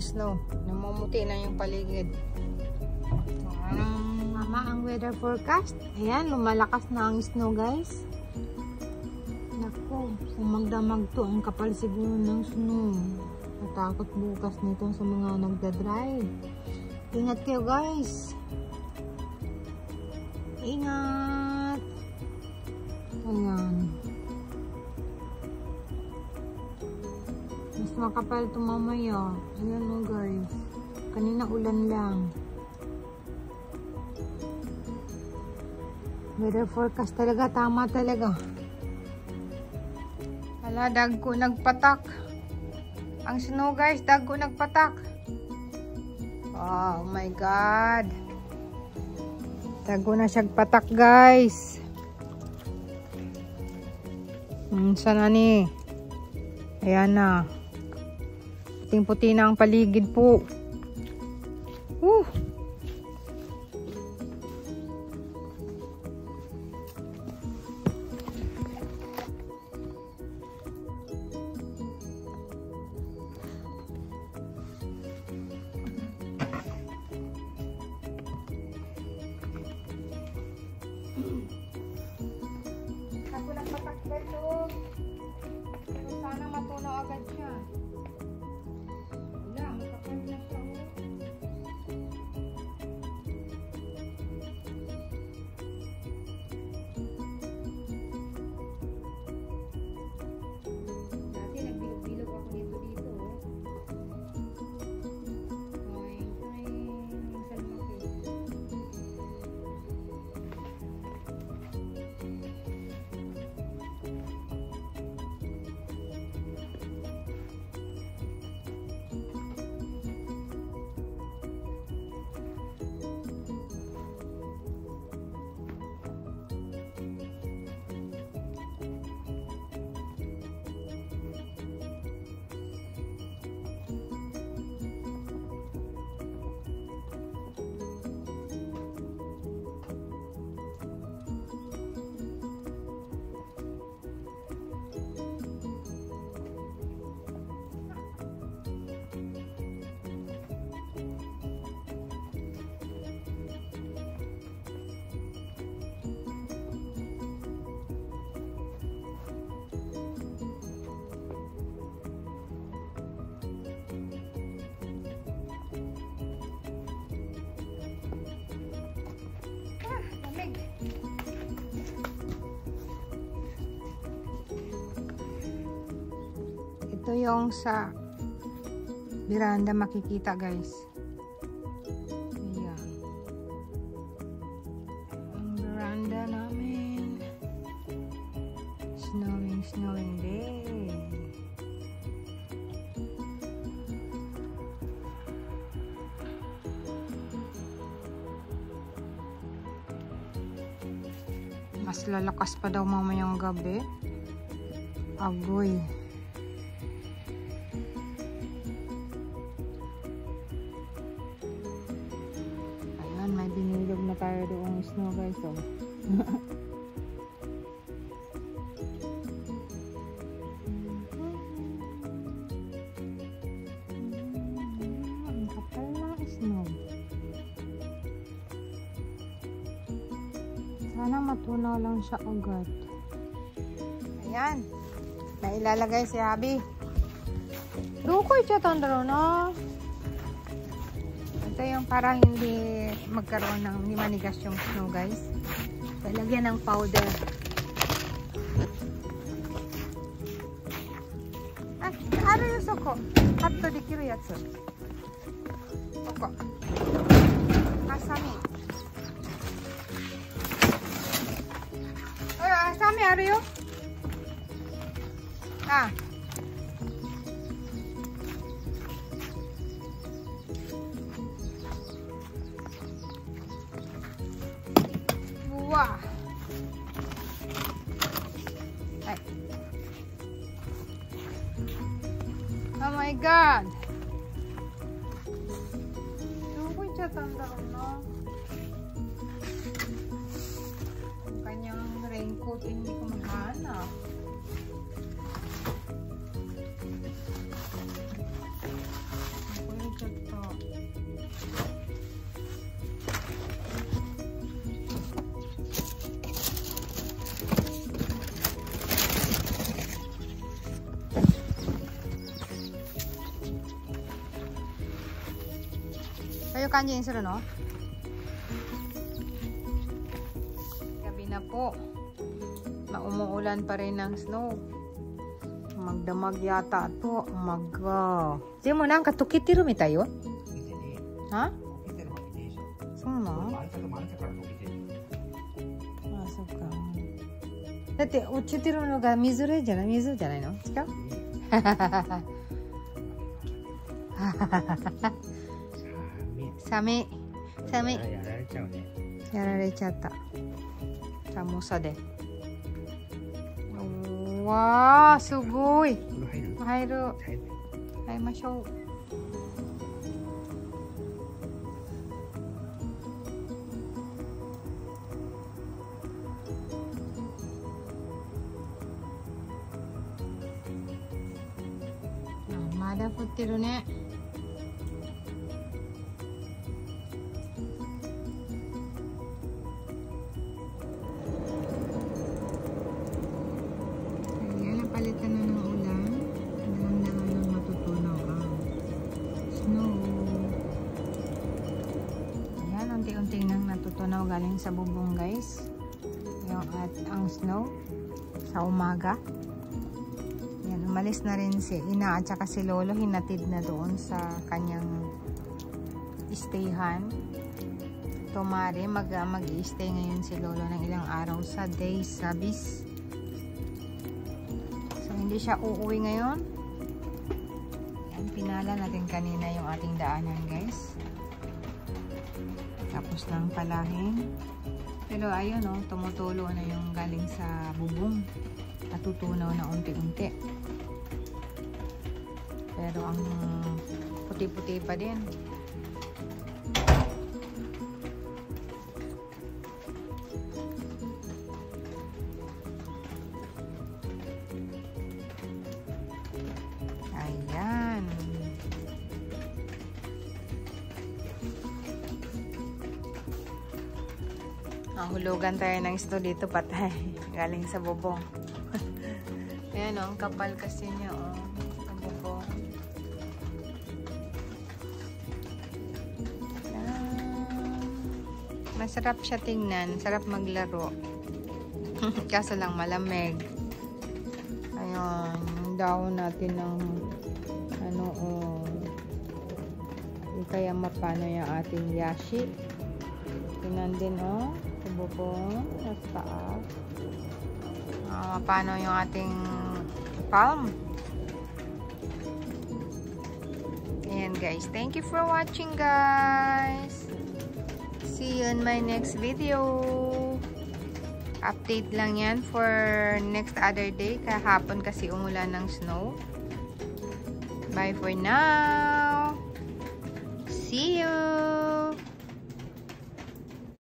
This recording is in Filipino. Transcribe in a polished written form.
snow. Namumuti na yung paligid. Mama ang weather forecast. Ayan, lumalakas na ang snow guys. Naku, kung magdamag to, ang kapal siguro ng snow. Natakot bukas nito sa mga nagdadrive. Ingat kayo guys. Ingat. Ayan. Mas makapal ito mamaya. Ayan o guys. Kanina ulan lang. Weather forecast talaga. Tama talaga. Hala, dagko nagpatak. Ang snow guys, dagko nagpatak. Oh my God. Dagko na siyang patak guys. Sana ni. Ayan na. Puting-puti na ang paligid po. Ako nagpatakbay to. Pero sana matunaw agad siya. Wala, makapal na siya. Dati nagbilog-bilog ako dito. Ito yung sa veranda makikita guys. Ayan. Ang veranda namin. Snowing day. Mas lalakas pa daw mamayang gabi. Agoy. Ayan, may binilog na tayo doong snow guys. Oh. Ang kapal na snow. Sana matunaw lang siya agad. Ayan. Nailalagay si Abby. Dukoy siya tondro, no? Ito yung para hindi magkaroon ng hindi manigas yung snow, guys. Lalagyan ng powder. Ah, ano yung soko? Hatto dekiru yatsu. Soko. Hasami. Hasami aru yo. Ah. Wah. Ay. Oh my God. Dukoy siya tanda no. Ang kanyang raincoat hindi ko mahanap. kanji ni suru no? Gabi na po. Umuulan pa rin ng snow. Magdamag yata to. Di mo na, katukitiru mi tayo? Ha? So na? Ah, so ka. Dati, uchitiru no ga mizu janai no? Chika? Sami. Yararechata. Samosa de. Wow, sugoi. Mahairu. Haimashou. Mada futtiru ne. Palitan na ng ulan, dahan-dahan ng matutunaw ang snow. Ayan, unti-unti nang natutunaw galing sa bubong guys. Ang snow sa umaga. Ayan, umalis na rin si Ina at saka si Lolo, hinatid na doon sa kanyang stayhan. Tomari, mag-i-stay ngayon si Lolo ng ilang araw sa day service. Hindi siya uuwi ngayon. Yan, pinala natin kanina yung ating daanan guys. Tapos ng palahin. Pero ayun o, tumutulo na yung galing sa bubong. Natutunaw na unti-unti. Pero ang puti-puti pa din. Ayan. Hulugan tayo ng snow dito patay. Galing sa bubong. Ayan o, ang kapal kasi niya o. Sa bubong. Masarap siya tingnan. Sarap maglaro. Kaso lang malamig. Ayan. Down natin ng ano o kaya mapano yung ating yashi. Tingnan din o bubong at taas. Mapano yung ating palm. Ayan guys, thank you for watching guys. See you in my next video. Update lang yan for next other day. Kahapon kasi umulan ng snow. Bye for now. See you.